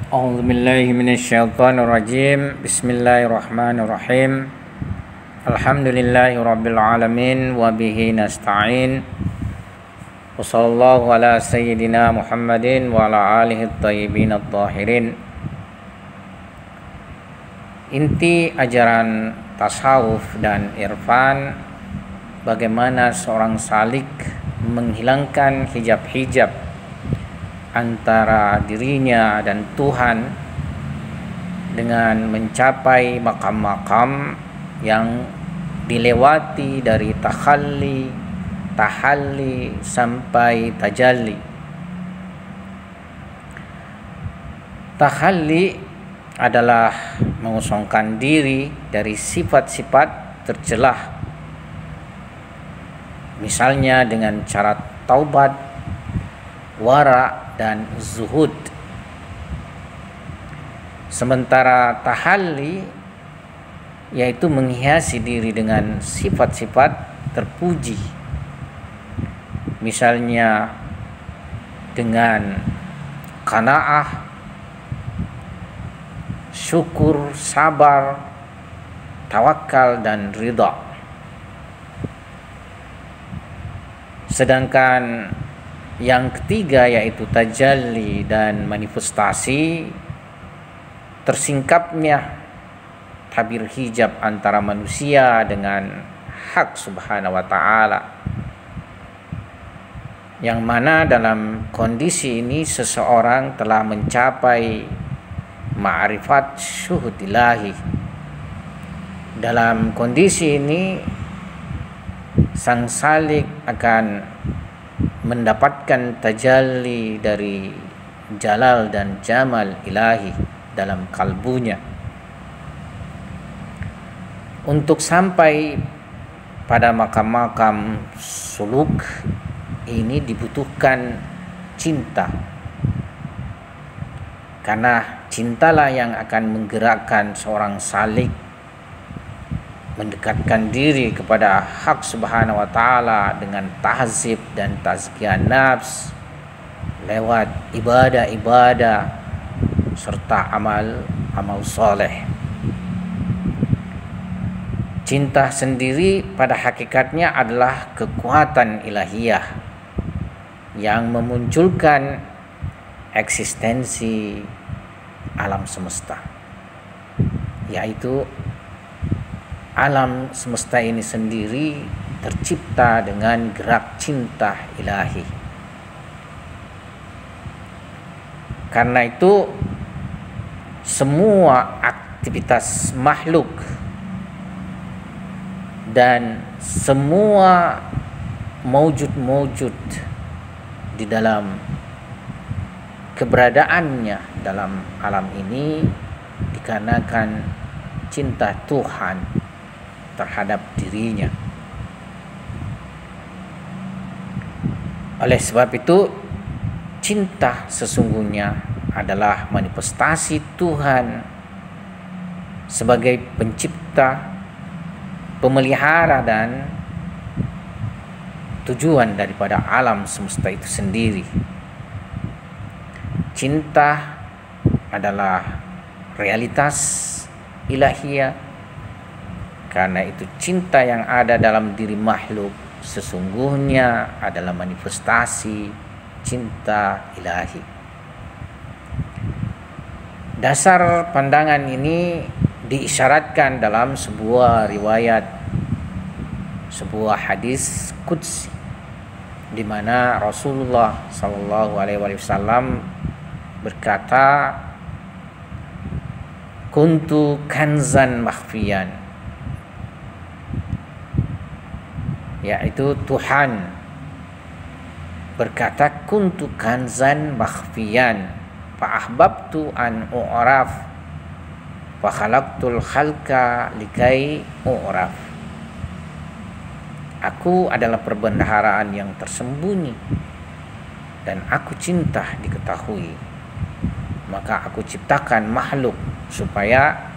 A'udzu billahi minasyaitonir rajim. Bismillahirrahmanirrahim. Alhamdulillahirabbil alamin wa bihi nasta'in. Wa sallallahu ala sayyidina Muhammadin wa ala alihi thayyibin at-tahirin. Inti ajaran tasawuf dan irfan, bagaimana seorang salik menghilangkan hijab-hijab antara dirinya dan Tuhan dengan mencapai makam-makam yang dilewati dari takhalli, tahalli sampai tajalli. Takhalli adalah mengosongkan diri dari sifat-sifat tercelah, misalnya dengan cara taubat, wara, dan zuhud. Sementara tahalli yaitu menghiasi diri dengan sifat-sifat terpuji, misalnya dengan qanaah, syukur, sabar, tawakal, dan ridha. Sedangkan yang ketiga yaitu tajalli dan manifestasi, tersingkapnya tabir hijab antara manusia dengan hak subhanahu wa ta'ala, yang mana dalam kondisi ini seseorang telah mencapai ma'rifat syuhud ilahi. Dalam kondisi ini sang salik akan mendapatkan tajalli dari jalal dan jamal ilahi dalam kalbunya. Untuk sampai pada makam-makam suluk ini dibutuhkan cinta, karena cintalah yang akan menggerakkan seorang salik mendekatkan diri kepada hak subhanahu wa ta'ala dengan tahzib dan tazkiyah nafs lewat ibadah-ibadah serta amal soleh. Cinta sendiri pada hakikatnya adalah kekuatan ilahiyah yang memunculkan eksistensi alam semesta, yaitu alam semesta ini sendiri tercipta dengan gerak cinta ilahi. Karena itu semua aktivitas makhluk dan semua maujud-maujud di dalam keberadaannya dalam alam ini dikarenakan cinta Tuhan terhadap dirinya. Oleh sebab itu, cinta sesungguhnya adalah manifestasi Tuhan sebagai pencipta, pemelihara, dan tujuan daripada alam semesta itu sendiri. Cinta adalah realitas ilahiyah. Karena itu cinta yang ada dalam diri makhluk sesungguhnya adalah manifestasi cinta ilahi. Dasar pandangan ini diisyaratkan dalam sebuah riwayat, sebuah hadis qudsi, di mana Rasulullah sallallahu alaihi wasallam berkata, "Kuntu kanzan makhfiyan," yaitu Tuhan berkata, "Kuntu kanzan makhfiyan fa ahbabtu an u'raf fa khalaqtul khalqa likai u'raf." Aku adalah perbendaharaan yang tersembunyi dan aku cinta diketahui, maka aku ciptakan makhluk supaya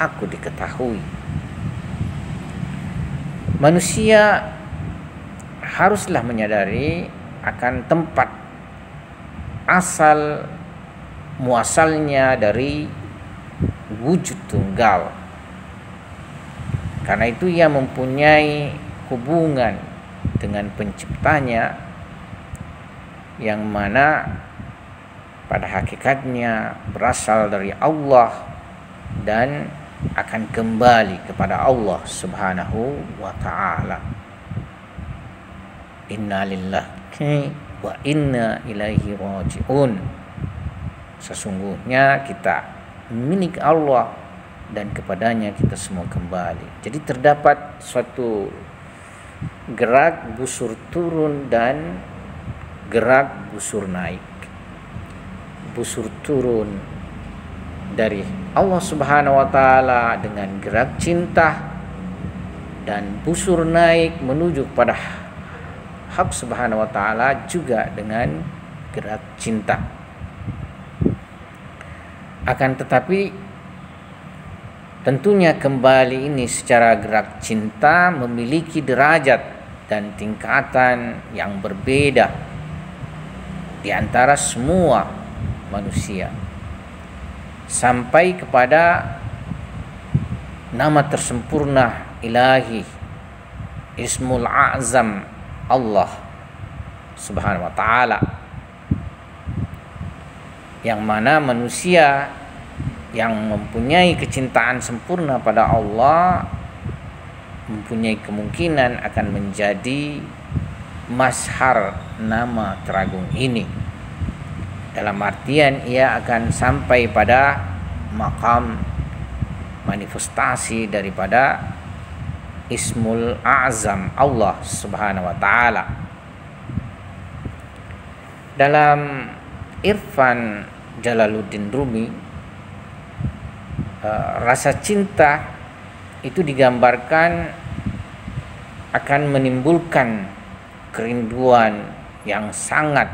aku diketahui. Manusia haruslah menyadari akan tempat asal muasalnya dari wujud tunggal. Karena itu ia mempunyai hubungan dengan penciptanya, yang mana pada hakikatnya berasal dari Allah dan akan kembali kepada Allah Subhanahu wa ta'ala. Inna lillahi wa inna ilaihi raji'un. Sesungguhnya kita milik Allah dan kepadanya kita semua kembali. Jadi terdapat suatu gerak busur turun dan gerak busur naik. Busur turun dari Allah Subhanahu wa ta'ala dengan gerak cinta, dan busur naik menuju kepada Hak Subhanahu wa ta'ala juga dengan gerak cinta. Akan tetapi tentunya kembali ini secara gerak cinta memiliki derajat dan tingkatan yang berbeda di antara semua manusia, sampai kepada nama tersempurna ilahi, Ismul A'zam Allah Subhanahu wa ta'ala, yang mana manusia yang mempunyai kecintaan sempurna pada Allah mempunyai kemungkinan akan menjadi mazhar nama teragung ini. Dalam artian ia akan sampai pada maqam manifestasi daripada Ismul A'zam Allah Subhanahu wa ta'ala. Dalam Irfan Jalaluddin Rumi, rasa cinta itu digambarkan akan menimbulkan kerinduan yang sangat,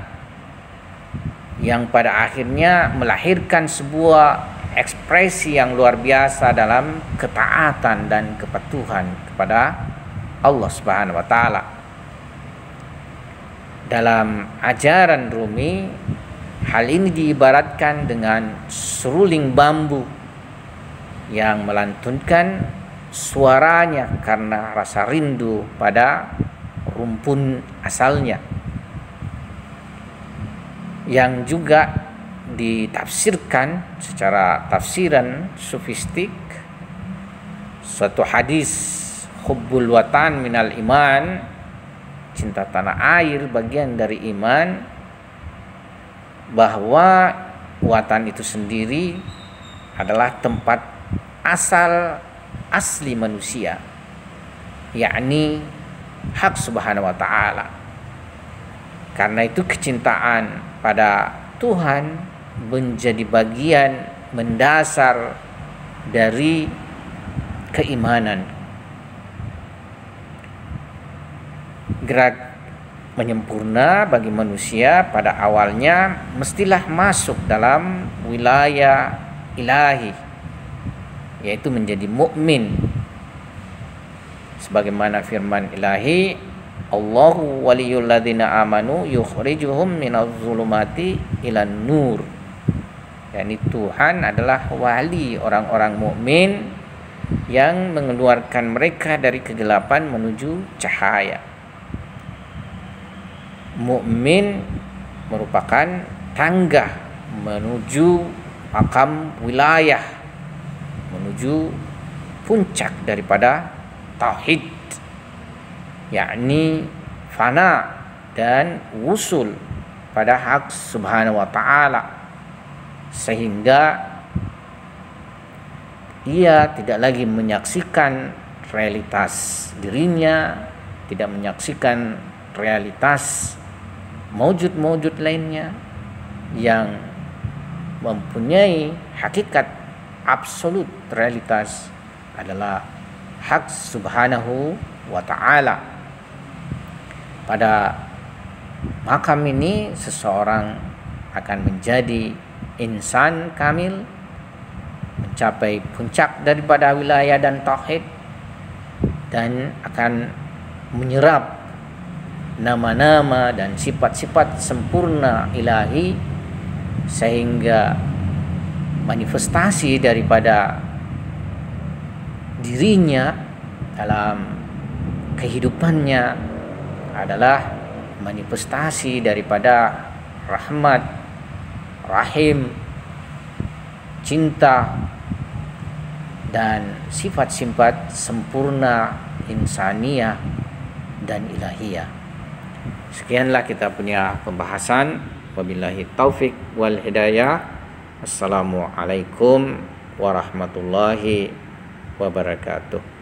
yang pada akhirnya melahirkan sebuah ekspresi yang luar biasa dalam ketaatan dan kepatuhan kepada Allah Subhanahu wa ta'ala. Dalam ajaran Rumi, hal ini diibaratkan dengan seruling bambu yang melantunkan suaranya karena rasa rindu pada rumpun asalnya, yang juga ditafsirkan secara tafsiran sufistik. Suatu hadis hubbul watan minal iman, cinta tanah air bagian dari iman, bahwa watan itu sendiri adalah tempat asal asli manusia, yakni Hak Subhanahu wa ta'ala. Karena itu kecintaan pada Tuhan menjadi bagian mendasar dari keimanan. Gerak menyempurna bagi manusia pada awalnya mestilah masuk dalam wilayah ilahi, yaitu menjadi mukmin. Sebagaimana firman ilahi, Allahu waliyul ladzina amanu yukhrijuhum minadz zulumati ilan nur. yakni Tuhan adalah wali orang-orang mukmin yang mengeluarkan mereka dari kegelapan menuju cahaya. Mukmin merupakan tangga menuju makam wilayah, menuju puncak daripada tauhid, yakni fana dan wusul pada hak subhanahu wa ta'ala, sehingga ia tidak lagi menyaksikan realitas dirinya, tidak menyaksikan realitas maujud-maujud lainnya yang mempunyai hakikat absolut. Realitas adalah hak subhanahu wa ta'ala. Pada makam ini seseorang akan menjadi insan kamil, mencapai puncak daripada wilayah dan tauhid, dan akan menyerap nama-nama dan sifat-sifat sempurna ilahi, sehingga manifestasi daripada dirinya dalam kehidupannya adalah manifestasi daripada rahmat, rahim, cinta, dan sifat-sifat sempurna insaniyah dan ilahiyah. Sekianlah kita punya pembahasan. Wabillahi taufik wal hidayah. Assalamualaikum warahmatullahi wabarakatuh.